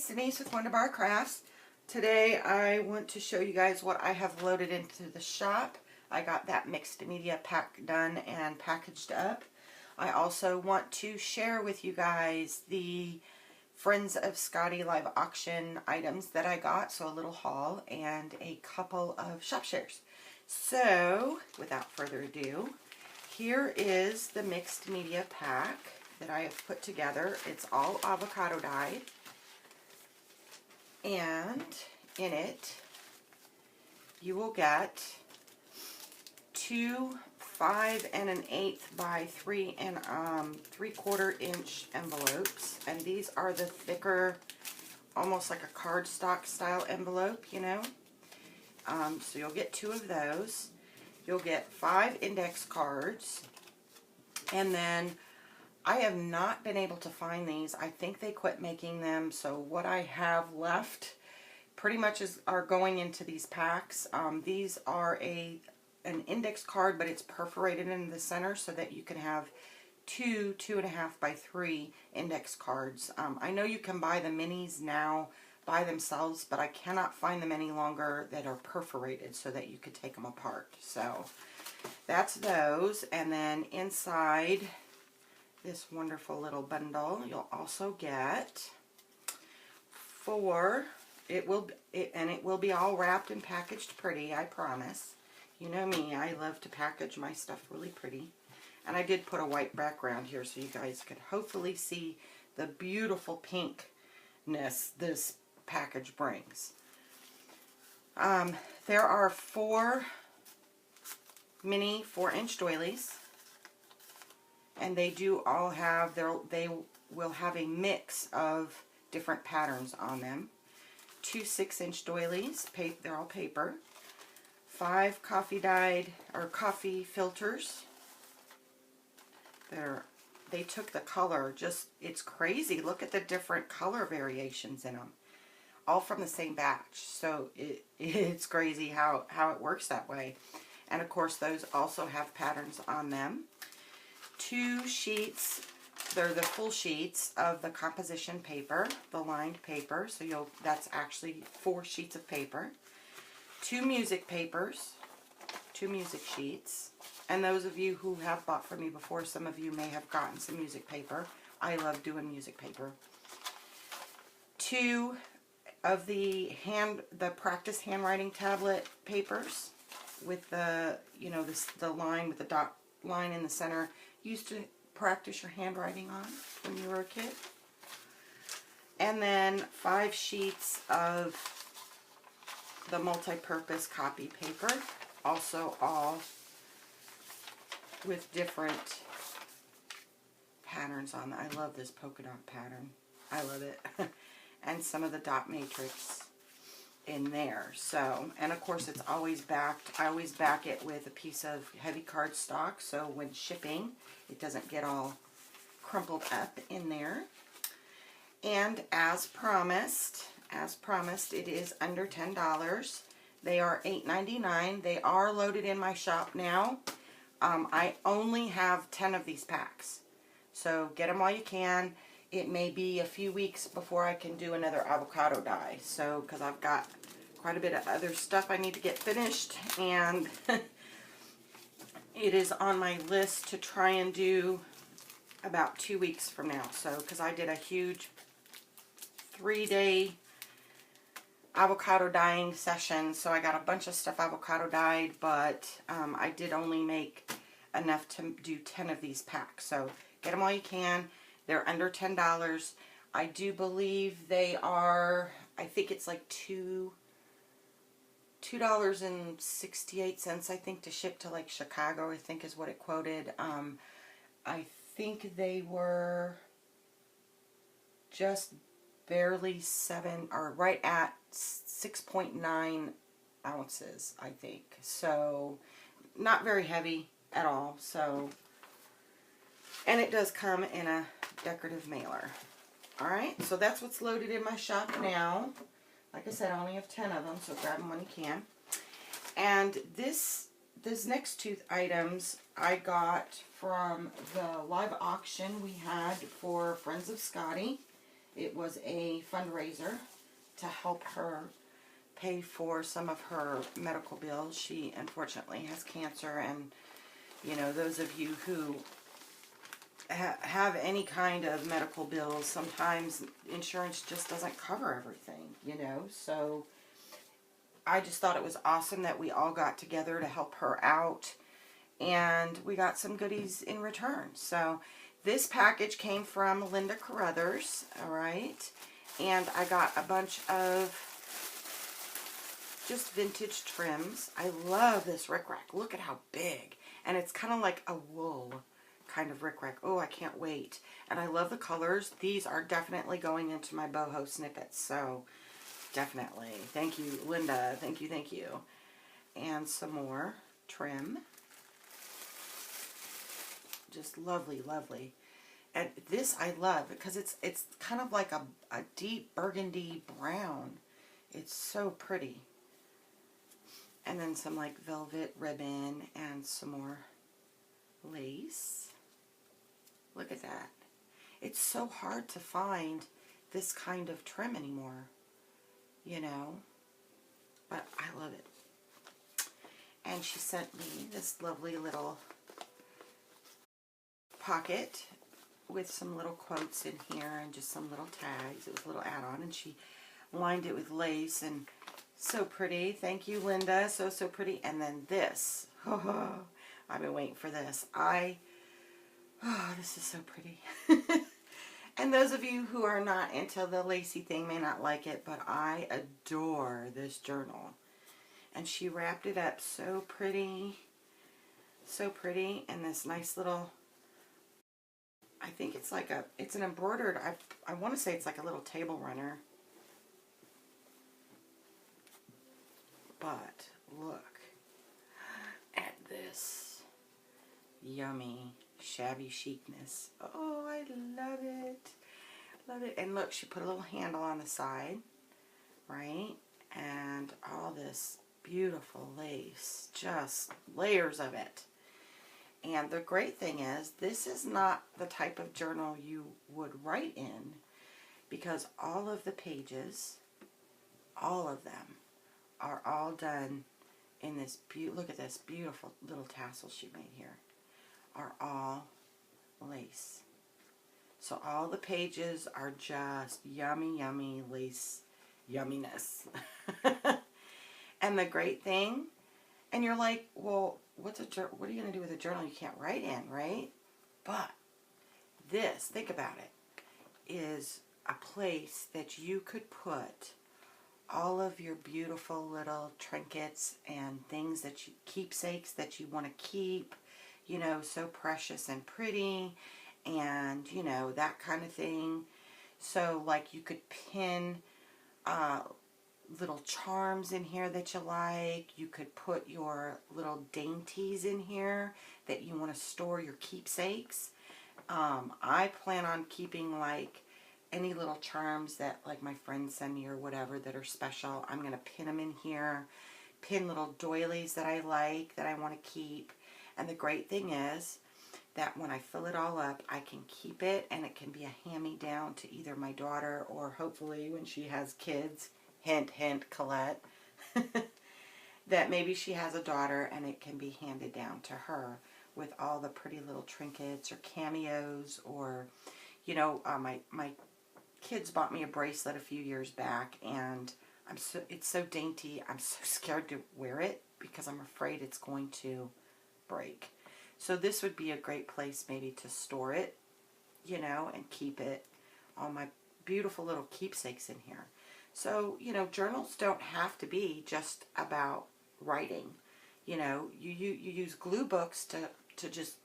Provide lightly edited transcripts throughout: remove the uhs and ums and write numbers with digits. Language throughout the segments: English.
it's Denise with Wonderbar Crafts. Today I want to show you guys what I have loaded into the shop. I got that mixed media pack done and packaged up. I also want to share with you guys the Friends of Scottye live auction items that I got, so a little haul and a couple of shop shares. So without further ado, here is the mixed media pack that I have put together. It's all avocado dyed, and in it you will get two 5 1/8 by 3 3/4 inch envelopes, and these are the thicker, almost like a cardstock style envelope, you know. So you'll get 2 of those. You'll get 5 index cards, and then I have not been able to find these. I think they quit making them, so what I have left pretty much are going into these packs. These are an index card, but it's perforated in the center so that you can have 2 2.5 by 3 index cards. I know you can buy the minis now by themselves, but I cannot find them any longer that are perforated so that you could take them apart. So that's those. And then inside this wonderful little bundle, you'll also get 4. It will be all wrapped and packaged pretty, I promise. You know me, I love to package my stuff really pretty. And I did put a white background here so you guys could hopefully see the beautiful pinkness this package brings. There are 4 mini 4-inch doilies, and they do all have they will have a mix of different patterns on them. 2 6-inch doilies, they're all paper. 5 coffee dyed or coffee filters. They took the color, just, it's crazy. Look at the different color variations in them, all from the same batch. So it's crazy how it works that way. And of course those also have patterns on them. 2 sheets, they're the full sheets of the composition paper, the lined paper. So that's actually 4 sheets of paper. 2 music papers, 2 music sheets. And those of you who have bought from me before, some of you may have gotten some music paper. I love doing music paper. 2 of the practice handwriting tablet papers with the, you know, the line with the dot line in the center. Used to practice your handwriting on when you were a kid. And then 5 sheets of the multi-purpose copy paper, also all with different patterns on it. I love this polka dot pattern. I love it. And some of the dot matrix in there. So, and of course it's always backed. I always back it with a piece of heavy cardstock, so when shipping it doesn't get all crumpled up in there. And as promised, it is under $10. They are $8.99. They are loaded in my shop now. I only have 10 of these packs, so get them while you can. It may be a few weeks before I can do another avocado dye, so because I've got quite a bit of other stuff I need to get finished, and it is on my list to try and do about 2 weeks from now. So because I did a huge 3-day avocado dyeing session, so I got a bunch of stuff avocado dyed, but I did only make enough to do 10 of these packs. So get them while you can. They're under $10. I do believe they are, I think it's like $2.68, I think, to ship to like Chicago, I think is what it quoted. I think they were just barely 7, or right at 6.9 ounces, I think. So not very heavy at all. So, and it does come in a decorative mailer. Alright, so that's what's loaded in my shop now. Like I said, I only have 10 of them, so grab them when you can. And these next 2 items I got from the live auction we had for Friends of Scottye. It was a fundraiser to help her pay for some of her medical bills. She unfortunately has cancer, and you know, those of you who have any kind of medical bills, sometimes insurance just doesn't cover everything, you know. So I just thought it was awesome that we all got together to help her out, and we got some goodies in return. So this package came from Linda Carruthers, all right, and I got a bunch of just vintage trims. I love this rickrack. Look at how big, and it's kind of like a wool kind of rickrack. Oh, I can't wait. And I love the colors. These are definitely going into my boho snippets, so definitely. Thank you, Linda. Thank you, thank you. And some more trim. Just lovely, lovely. And this I love because it's kind of like a deep burgundy brown. It's so pretty. And then some like velvet ribbon and some more lace. Look at that. It's so hard to find this kind of trim anymore, you know, but I love it. And she sent me this lovely little pocket with some little quotes in here and just some little tags. It was a little add-on, and she lined it with lace, and so pretty. Thank you, Linda. So, so pretty. And then this. Oh, I've been waiting for this. This is so pretty. And those of you who are not into the lacy thing may not like it, but I adore this journal. And she wrapped it up so pretty. So pretty. And this nice little, I think it's like it's an embroidered, I want to say it's like a little table runner. But look at this yummy shabby chicness. Oh, I love it. Love it. And look, she put a little handle on the side, right? And all this beautiful lace, just layers of it. And the great thing is, this is not the type of journal you would write in, because all of the pages, all of them, are all done in this look at this beautiful little tassel she made here, are all lace. So all the pages are just yummy, yummy lace yumminess. And the great thing, and you're like, well, what are you going to do with a journal you can't write in, right? But this, think about it, is a place that you could put all of your beautiful little trinkets and things that you, keepsakes that you want to keep, you know, so precious and pretty, and, you know, that kind of thing. So, like, you could pin little charms in here that you like. You could put your little dainties in here that you want to store your keepsakes. I plan on keeping, like, any little charms that, like, my friends send me or whatever that are special. I'm going to pin them in here. Pin little doilies that I like, that I want to keep. And the great thing is that when I fill it all up, I can keep it, and it can be a hand-me-down to either my daughter, or hopefully when she has kids, hint, hint, Colette, that maybe she has a daughter and it can be handed down to her with all the pretty little trinkets or cameos, or, you know, my kids bought me a bracelet a few years back, and it's so dainty. I'm so scared to wear it because I'm afraid it's going to break. So this would be a great place maybe to store it, you know, and keep it, all my beautiful little keepsakes in here. So, you know, journals don't have to be just about writing. You know, you use glue books to just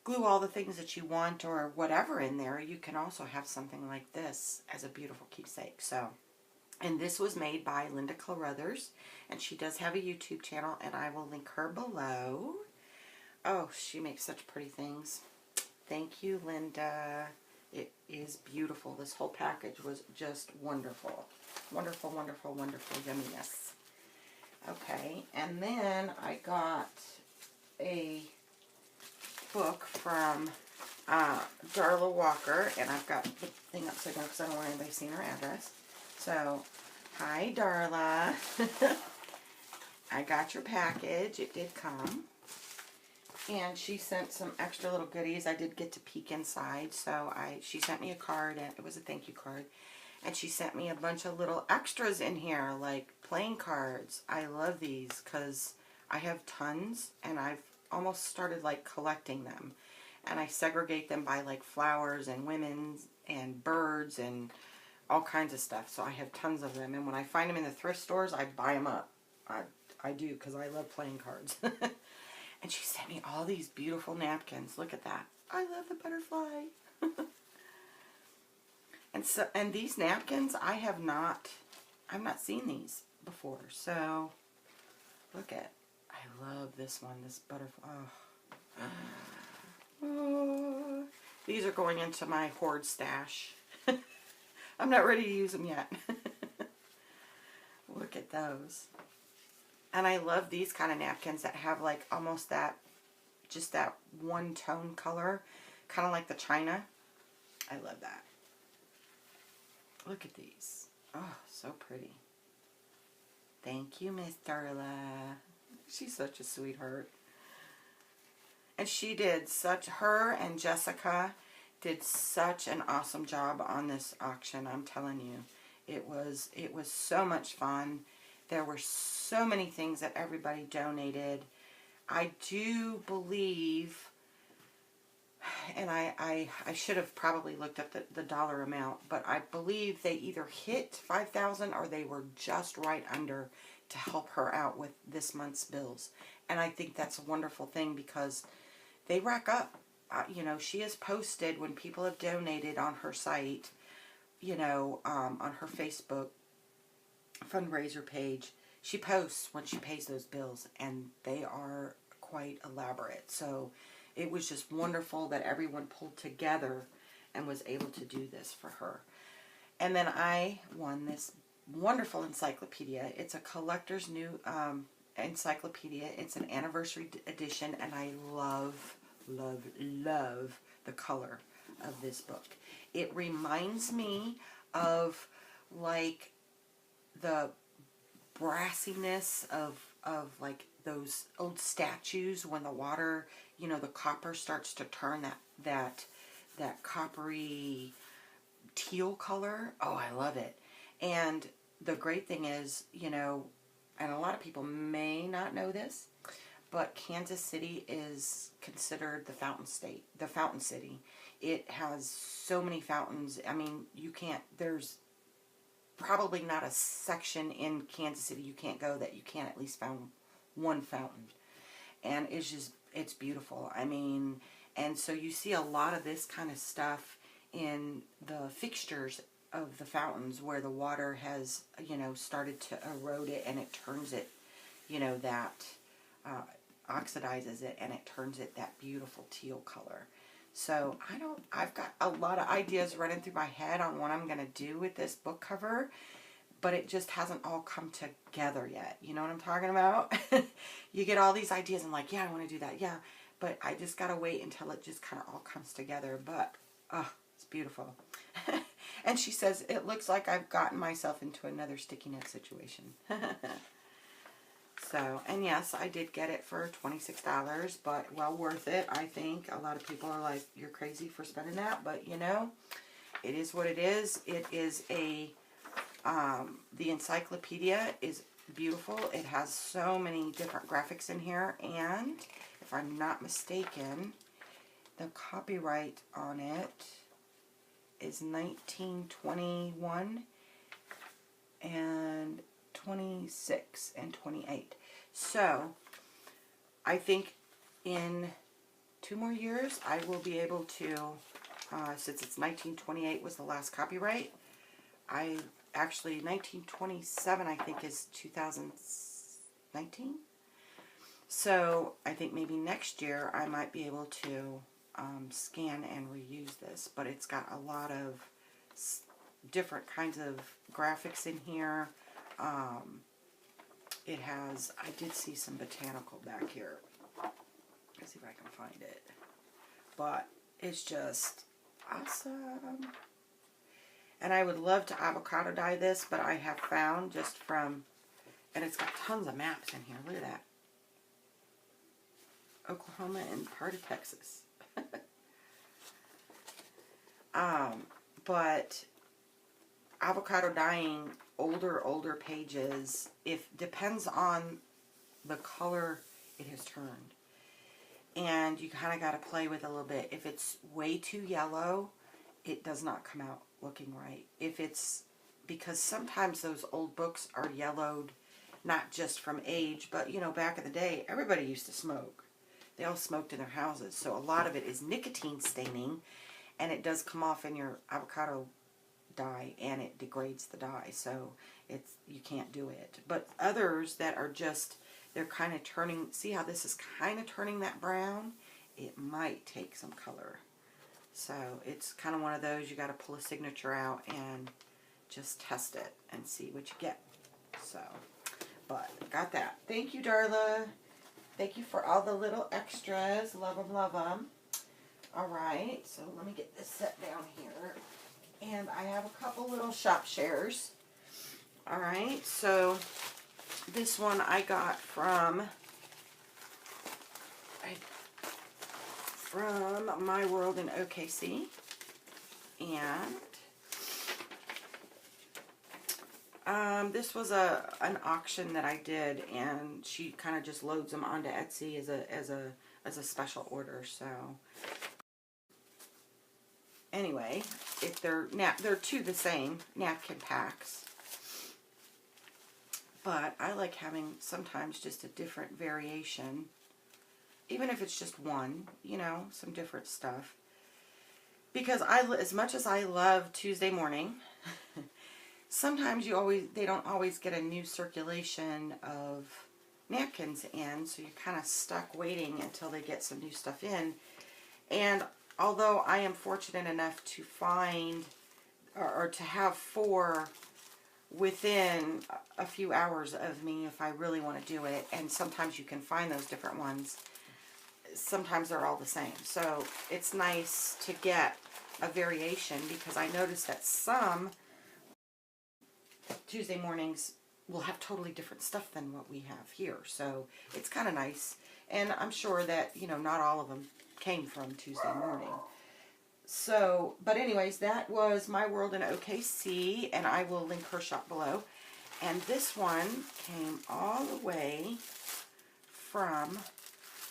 glue all the things that you want or whatever in there. You can also have something like this as a beautiful keepsake. So, and this was made by Linda Carruthers, and she does have a YouTube channel, and I will link her below. Oh, she makes such pretty things. Thank you, Linda. It is beautiful. This whole package was just wonderful. Wonderful, wonderful, wonderful yumminess. Okay, and then I got a book from Darla Walker, and I've got the thing upside down because I don't want anybody seeing her address. So, hi Darla. I got your package. It did come. And she sent some extra little goodies. I did get to peek inside, so she sent me a card, and it was a thank you card. And she sent me a bunch of little extras in here, like playing cards. I love these because I have tons, and I've almost started like collecting them. And I segregate them by like flowers and women's and birds and all kinds of stuff. So I have tons of them. And when I find them in the thrift stores, I buy them up. I do because I love playing cards. And she sent me all these beautiful napkins. Look at that. I love the butterfly. And these napkins, I've not seen these before. So look at, I love this one, this butterfly. Oh. Oh. These are going into my hoard stash. I'm not ready to use them yet. Look at those. And I love these kind of napkins that have like almost that, just that one tone color, kind of like the china. I love that. Look at these. Oh, so pretty. Thank you, Miss Darla. She's such a sweetheart. And she did her and Jessica did such an awesome job on this auction. I'm telling you, it was so much fun. There were so many things that everybody donated. I do believe, and I should have probably looked up the dollar amount, but I believe they either hit 5,000 or they were just right under to help her out with this month's bills. And I think that's a wonderful thing because they rack up. You know, she has posted when people have donated on her site, you know, on her Facebook fundraiser page. She posts when she pays those bills, and they are quite elaborate. So it was just wonderful that everyone pulled together and was able to do this for her. And then I won this wonderful encyclopedia. It's a collector's new encyclopedia. It's an anniversary edition, and I love, love, love the color of this book. It reminds me of like the brassiness of like those old statues when the water, you know, the copper starts to turn that coppery teal color. Oh, I love it. And the great thing is, you know, and a lot of people may not know this, but Kansas City is considered the fountain state, the fountain city. It has so many fountains. I mean, there's probably not a section in Kansas City you can't go that you can't at least find one fountain. And it's beautiful. I mean, and so you see a lot of this kind of stuff in the fixtures of the fountains where the water has, you know, started to erode it, and it turns it, you know, that oxidizes it, and it turns it that beautiful teal color. So I've got a lot of ideas running through my head on what I'm going to do with this book cover, but it just hasn't all come together yet. You know what I'm talking about? You get all these ideas and like, yeah, I want to do that. Yeah. But I just got to wait until it just kind of all comes together. But, oh, it's beautiful. And she says, it looks like I've gotten myself into another sticky note situation. So, and yes, I did get it for $26, but well worth it, I think. A lot of people are like, you're crazy for spending that, but you know, it is what it is. It is the encyclopedia is beautiful. It has so many different graphics in here, and if I'm not mistaken, the copyright on it is 1921 and 26 and 28. So I think in 2 more years I will be able to, since it's 1928 was the last copyright, actually 1927 I think is 2019. So I think maybe next year I might be able to scan and reuse this, but it's got a lot of different kinds of graphics in here. It has, I did see some botanical back here. Let's see if I can find it. But is just awesome. And I would love to avocado dye this, but I have found just from, and it's got tons of maps in here. Look at that. Oklahoma and part of Texas. But avocado dyeing older pages, depends on the color it has turned. And you kind of got to play with it a little bit. If it's way too yellow, it does not come out looking right. If it's, because sometimes those old books are yellowed, not just from age, but you know, back in the day, everybody used to smoke. They all smoked in their houses. So a lot of it is nicotine staining, and it does come off in your avocado dye, and it degrades the dye. So you can't do it. But others that are just, they're kind of turning, see how this is kind of turning that brown? It might take some color. So it's kind of one of those, you got to pull a signature out and just test it and see what you get. So, but got that. Thank you, Darla. Thank you for all the little extras. Love them, love them. All right, so let me get this set down here. And I have a couple little shop shares. All right, so this one I got from My World in OKC, and this was an auction that I did, and she kind of just loads them onto Etsy as a special order. So anyway, if they're two the same napkin packs, but I like having sometimes just a different variation. Even if it's just one, you know, some different stuff. Because as much as I love Tuesday morning, sometimes they don't always get a new circulation of napkins in, so you're kind of stuck waiting until they get some new stuff in. And although I am fortunate enough to find, or to have 4 within a few hours of me if I really want to do it, and sometimes you can find those different ones, sometimes they're all the same. So it's nice to get a variation, because I noticed that some Tuesday mornings will have totally different stuff than what we have here. So it's kind of nice. And I'm sure that, you know, not all of them came from Tuesday morning. So, but anyways, that was My World in OKC, and I will link her shop below. And this one came all the way from,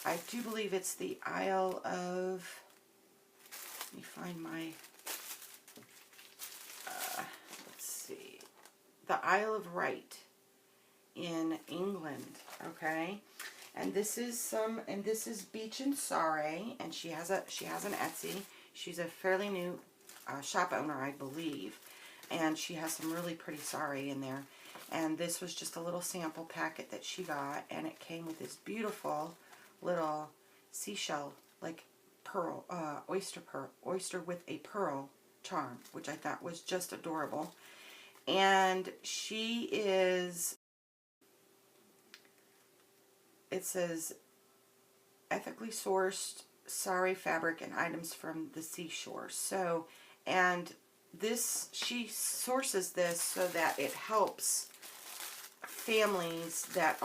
I do believe it's the Isle of, let me find my, let's see, the Isle of Wight in England, okay? And this is Beach and Surrey, and she has an Etsy. She's a fairly new shop owner, I believe, and she has some really pretty sari in there. And this was just a little sample packet that she got, and it came with this beautiful little seashell, like pearl, oyster with a pearl charm, which I thought was just adorable. And she is, it says, ethically sourced sari fabric and items from the seashore. So, and this, she sources this so that it helps families that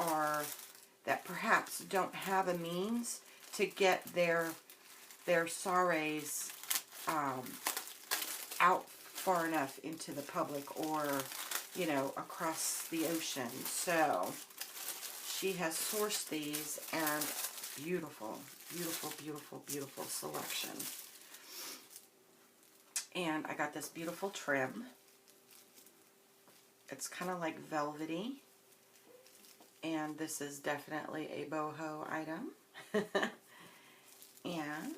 perhaps don't have a means to get their saris out far enough into the public, or, you know, across the ocean. So she has sourced these, and beautiful, beautiful, beautiful, beautiful selection. And I got this beautiful trim. It's kind of like velvety. And this is definitely a boho item. And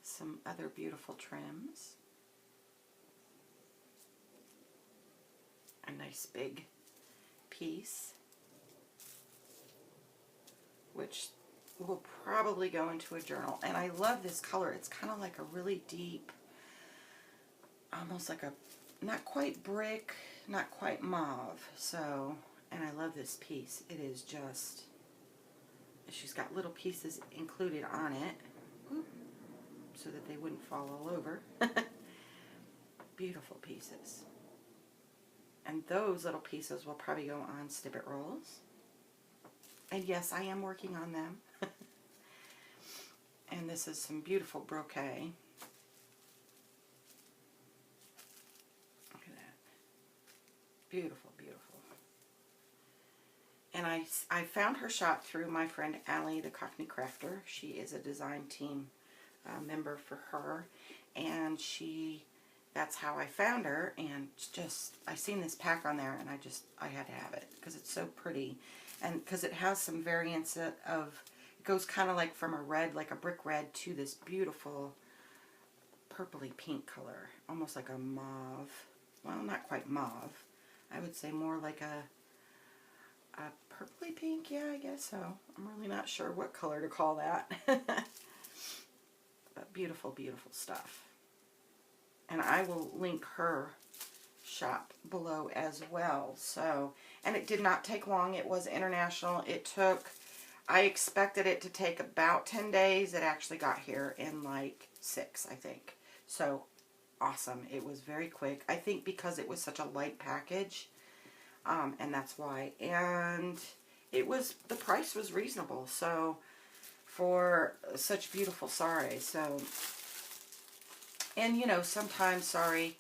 some other beautiful trims. A nice big piece, which will probably go into a journal. And I love this color. It's kind of like a really deep, almost like a, not quite brick, not quite mauve. So, and I love this piece. It is just, She's got little pieces included on it. Whoop, so that they wouldn't fall all over. Beautiful pieces. And those little pieces will probably go on snippet rolls. And yes, I am working on them. And this is some beautiful brocade. Look at that. Beautiful, beautiful. And I found her shop through my friend Allie, the Cockney Crafter. She is a design team member for her. And that's how I found her. And just, I seen this pack on there and I had to have it because it's so pretty. And because it has some variants of, it goes kind of like from a red, like a brick red, to this beautiful purpley pink color. Almost like a mauve. Well, not quite mauve. I would say more like a purpley pink. Yeah, I guess so. I'm really not sure what color to call that. But beautiful, beautiful stuff. And I will link her shop below as well. So, and it did not take long. It was international. I expected it to take about 10 days. It actually got here in like 6, I think. So, awesome. It was very quick. I think because it was such a light package. And that's why. And the price was reasonable. So, for such beautiful sari. So, and you know, sometimes sari,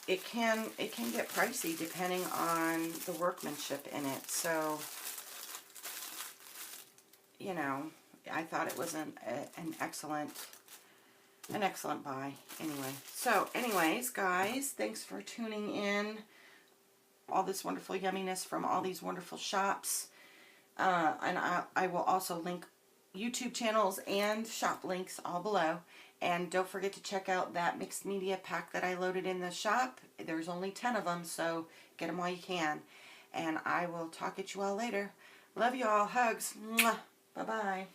it can get pricey depending on the workmanship in it. So, you know, I thought it was an excellent buy. Anyway, so anyways, guys, thanks for tuning in. All this wonderful yumminess from all these wonderful shops. And I will also link YouTube channels and shop links all below. And don't forget to check out that mixed media pack that I loaded in the shop. There's only 10 of them, so get them while you can. And I will talk at you all later. Love you all. Hugs. Mwah. Bye-bye.